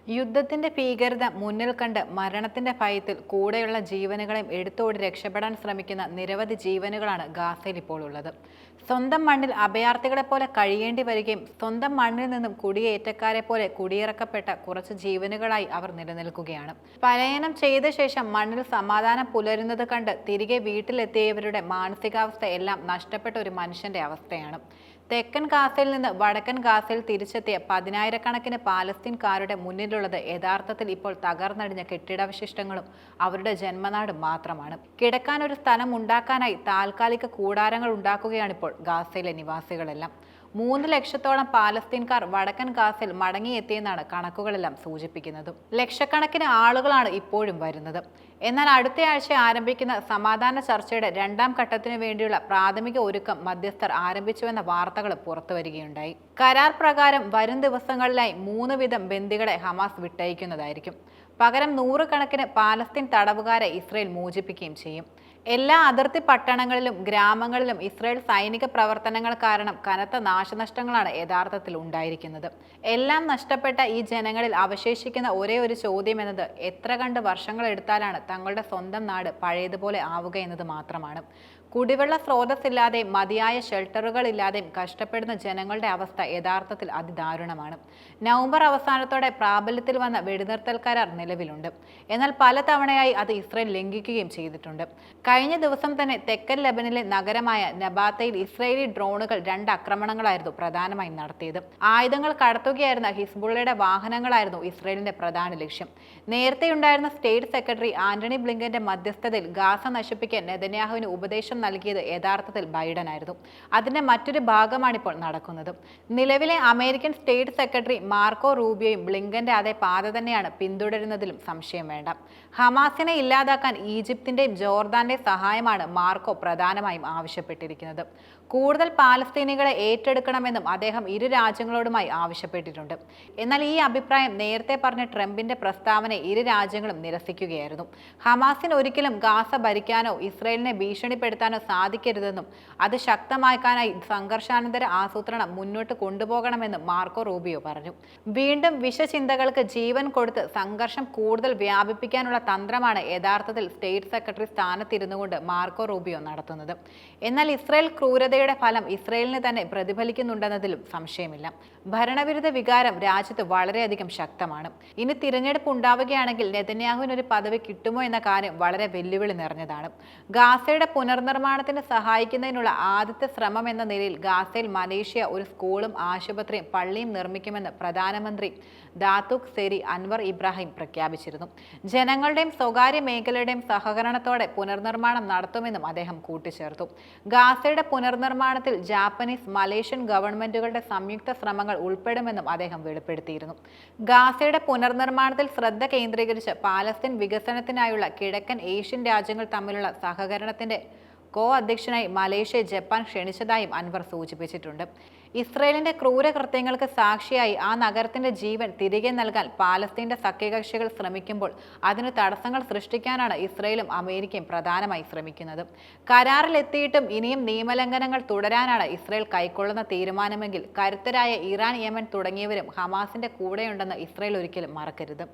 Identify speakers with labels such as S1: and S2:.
S1: യുദ്ധത്തിന്റെ ഭീകരത മുന്നിൽ കണ്ട് മരണത്തിന്റെ ഭയത്തിൽ കൂടെയുള്ള ജീവനുകളെയും എടുത്തോടി രക്ഷപ്പെടാൻ ശ്രമിക്കുന്ന നിരവധി ജീവനുകളാണ് ഗാസയിൽ ഇപ്പോൾ ഉള്ളത്. സ്വന്തം മണ്ണിൽ അഭയാർത്ഥികളെ പോലെ കഴിയേണ്ടി വരികയും സ്വന്തം മണ്ണിൽ നിന്നും കുടിയേറ്റക്കാരെ പോലെ കുടിയിറക്കപ്പെട്ട കുറച്ച് ജീവനുകളായി അവർ നിലനിൽക്കുകയാണ്. പലായനം ചെയ്ത ശേഷം മണ്ണിൽ സമാധാനം പുലരുന്നത് കണ്ട് തിരികെ വീട്ടിലെത്തിയവരുടെ മാനസികാവസ്ഥ എല്ലാം നഷ്ടപ്പെട്ട ഒരു മനുഷ്യന്റെ അവസ്ഥയാണ്. തെക്കൻ ഗാസയിൽ നിന്ന് വടക്കൻ ഗാസയിൽ തിരിച്ചെത്തിയ പതിനായിരക്കണക്കിന് പാലസ്തീൻകാരുടെ മുന്നിലുള്ളത് യഥാർത്ഥത്തിൽ ഇപ്പോൾ തകർന്നടിഞ്ഞ കെട്ടിടാവശിഷ്ടങ്ങളും അവരുടെ ജന്മനാടും മാത്രമാണ്. കിടക്കാൻ ഒരു സ്ഥലം ഉണ്ടാക്കാനായി താൽക്കാലിക കൂടാരങ്ങൾ ഉണ്ടാക്കുകയാണിപ്പോൾ ഗാസയിലെ നിവാസികളെല്ലാം. 3 ലക്ഷത്തോളം പാലസ്തീൻകാർ വടക്കൻ ഗാസയിൽ മടങ്ങിയെത്തിയെന്നാണ് കണക്കുകളെല്ലാം സൂചിപ്പിക്കുന്നത്. ലക്ഷക്കണക്കിന് ആളുകളാണ് ഇപ്പോഴും വരുന്നത്. എന്നാൽ അടുത്തയാഴ്ച ആരംഭിക്കുന്ന സമാധാന ചർച്ചയുടെ 2ാം ഘട്ടത്തിനു വേണ്ടിയുള്ള പ്രാഥമിക ഒരുക്കം മധ്യസ്ഥർ ആരംഭിച്ചുവെന്ന വാർത്തകൾ പുറത്തുവരികയുണ്ടായി. കരാർ പ്രകാരം വരും ദിവസങ്ങളിലായി 3 വീതം ബന്ദികളെ ഹമാസ് വിട്ടയക്കുന്നതായിരിക്കും. പകരം 100 കണക്കിന് പാലസ്തീൻ തടവുകാരെ ഇസ്രയേൽ മോചിപ്പിക്കുകയും ചെയ്യും. എല്ലാ അതിർത്തി പട്ടണങ്ങളിലും ഗ്രാമങ്ങളിലും ഇസ്രയേൽ സൈനിക പ്രവർത്തനങ്ങൾ കാരണം കനത്ത നാശനഷ്ടങ്ങളാണ് യഥാർത്ഥത്തിൽ ഉണ്ടായിരിക്കുന്നത്. എല്ലാം നഷ്ടപ്പെട്ട ഈ ജനങ്ങളിൽ അവശേഷിക്കുന്ന ഒരേ ഒരു ചോദ്യം എന്നത് എത്ര കണ്ട് വർഷങ്ങൾ എടുത്താലാണ് തങ്ങളുടെ സ്വന്തം നാട് പഴയതുപോലെ ആവുക എന്നത് മാത്രമാണ്. കുടിവെള്ള സ്രോതസ്സില്ലാതെയും മതിയായ ഷെൽട്ടറുകളില്ലാതെയും കഷ്ടപ്പെടുന്ന ജനങ്ങളുടെ അവസ്ഥ യഥാർത്ഥത്തിൽ അതിദാരുണമാണ്. നവംബർ അവസാനത്തോടെ പ്രാബല്യത്തിൽ വന്ന വെടിനിർത്തൽ കരാർ നിലവിലുണ്ട്. എന്നാൽ പലതവണയായി അത് ഇസ്രയേൽ ലംഘിക്കുകയും ചെയ്തിട്ടുണ്ട്. കഴിഞ്ഞ ദിവസം തന്നെ തെക്കൻ ലെബനിലെ നഗരമായ നബാത്തയിൽ ഇസ്രയേലി ഡ്രോണുകൾ 2 ആക്രമണങ്ങളായിരുന്നു പ്രധാനമായും നടത്തിയത്. ആയുധങ്ങൾ കടത്തുകയായിരുന്ന ഹിസ്ബുള്ളയുടെ വാഹനങ്ങളായിരുന്നു ഇസ്രയേലിന്റെ പ്രധാന ലക്ഷ്യം. നേരത്തെയുണ്ടായിരുന്ന സ്റ്റേറ്റ് സെക്രട്ടറി ആന്റണി ബ്ലിങ്കന്റെ മധ്യസ്ഥതയിൽ ഗാസ നശിപ്പിക്കാൻ നെതന്യാഹുവിന് ഉപദേശം നൽകിയത് യഥാർത്ഥത്തിൽ ബൈഡൻ ആയിരുന്നു. അതിന്റെ മറ്റൊരു ഭാഗമാണിപ്പോൾ നടക്കുന്നത്. നിലവിലെ അമേരിക്കൻ സ്റ്റേറ്റ് സെക്രട്ടറി മാർക്കോ റൂബിയോയും ബ്ലിങ്കന്റെ അതേ പാത തന്നെയാണ് പിന്തുടരുന്നതിലും സംശയം വേണ്ട. ഹമാസിനെ ഇല്ലാതാക്കാൻ ഈജിപ്തിന്റെയും ജോർദാന്റെയും സഹായമാണ് മാർക്കോ പ്രധാനമായും ആവശ്യപ്പെട്ടിരിക്കുന്നത്. കൂടുതൽ പാലസ്തീനികളെ ഏറ്റെടുക്കണമെന്നും അദ്ദേഹം ഇരു രാജ്യങ്ങളോടുമായി ആവശ്യപ്പെട്ടിട്ടുണ്ട്. എന്നാൽ ഈ അഭിപ്രായം നേരത്തെ പറഞ്ഞ ട്രംപിന്റെ പ്രസ്താവനയെ ഇരു രാജ്യങ്ങളും നിരസിക്കുകയായിരുന്നു. ഹമാസിന് ഒരിക്കലും ഗാസ ഭരിക്കാനോ ഇസ്രയേലിനെ ഭീഷണിപ്പെടുത്താനോ സാധിക്കരുതെന്നും അത് ശക്തമാക്കാനായി സംഘർഷാനന്തര ആസൂത്രണം മുന്നോട്ട് കൊണ്ടുപോകണമെന്നും മാർക്കോ റൂബിയോ പറഞ്ഞു. വീണ്ടും വിഷചിന്തകൾക്ക് ജീവൻ കൊടുത്ത് സംഘർഷം കൂടുതൽ വ്യാപിപ്പിക്കാനുള്ള തന്ത്രമാണ് യഥാർത്ഥത്തിൽ സ്റ്റേറ്റ് സെക്രട്ടറി സ്ഥാനത്തിരുന്നുകൊണ്ട് മാർക്കോ റൂബിയോ നടത്തുന്നത്. എന്നാൽ ഇസ്രയേൽ ക്രൂരതയുടെ ഫലം ഇസ്രയേലിന് തന്നെ പ്രതിഫലിക്കുന്നുണ്ടെന്നതിലും സംശയമില്ല. ഭരണവിരുദ്ധ വികാരം രാജ്യത്ത് വളരെയധികം ശക്തമാണ്. ഇനി തിരഞ്ഞെടുപ്പ് ഉണ്ടാവുകയാണെങ്കിൽ നെതന്യാഹുവിനൊരു പദവി കിട്ടുമോ എന്ന കാര്യം വളരെ വെല്ലുവിളി നിറഞ്ഞതാണ്. ഗാസയുടെ പുനർനിർമ്മാണത്തിന് സഹായിക്കുന്നതിനുള്ള ആദ്യത്തെ ശ്രമം എന്ന നിലയിൽ ഗാസയിൽ മലേഷ്യ ഒരു സ്കൂളും ആശുപത്രിയും പള്ളിയും നിർമ്മിക്കുമെന്ന് പ്രധാനമന്ത്രി ദാത്തൂഖ് സെരി അൻവർ ഇബ്രാഹിം പ്രഖ്യാപിച്ചിരുന്നു. ജനങ്ങളുടെയും സ്വകാര്യ മേഖലയുടെയും സഹകരണത്തോടെ പുനർനിർമ്മാണം നടത്തുമെന്നും അദ്ദേഹം കൂട്ടിച്ചേർത്തു. ഗാസയുടെ പുനർനിർമ്മാണത്തിൽ ജാപ്പനീസ്, മലേഷ്യൻ ഗവൺമെന്റുകളുടെ സംയുക്ത ശ്രമങ്ങൾ ഉൾപ്പെടുമെന്നും അദ്ദേഹം വെളിപ്പെടുത്തിയിരുന്നു. ഗാസയുടെ പുനർനിർമ്മാണത്തിൽ ശ്രദ്ധ കേന്ദ്രീകരിച്ച് പാലസ്തീൻ വികസനത്തിനായുള്ള കിഴക്കൻ ഏഷ്യൻ രാജ്യങ്ങൾ തമ്മിലുള്ള സഹകരണത്തിന്റെ അധ്യക്ഷനായി മലേഷ്യ, ജപ്പാൻ ക്ഷണിച്ചതായും അൻവർ സൂചിപ്പിച്ചിട്ടുണ്ട്. ഇസ്രയേലിന്റെ ക്രൂരകൃത്യങ്ങൾക്ക് സാക്ഷിയായി ആ നഗരത്തിന്റെ ജീവൻ തിരികെ നൽകാൻ പാലസ്തീന്റെ സഖ്യകക്ഷികൾ ശ്രമിക്കുമ്പോൾ അതിന് തടസ്സങ്ങൾ സൃഷ്ടിക്കാനാണ് ഇസ്രയേലും അമേരിക്കയും പ്രധാനമായി ശ്രമിക്കുന്നത്. കരാറിലെത്തിയിട്ടും ഇനിയും നിയമലംഘനങ്ങൾ തുടരാനാണ് ഇസ്രയേൽ കൈക്കൊള്ളുന്ന തീരുമാനമെങ്കിൽ കരുത്തരായ ഇറാൻ, യമൻ തുടങ്ങിയവരും ഹമാസിന്റെ കൂടെയുണ്ടെന്ന് ഇസ്രയേൽ ഒരിക്കലും മറക്കരുത്.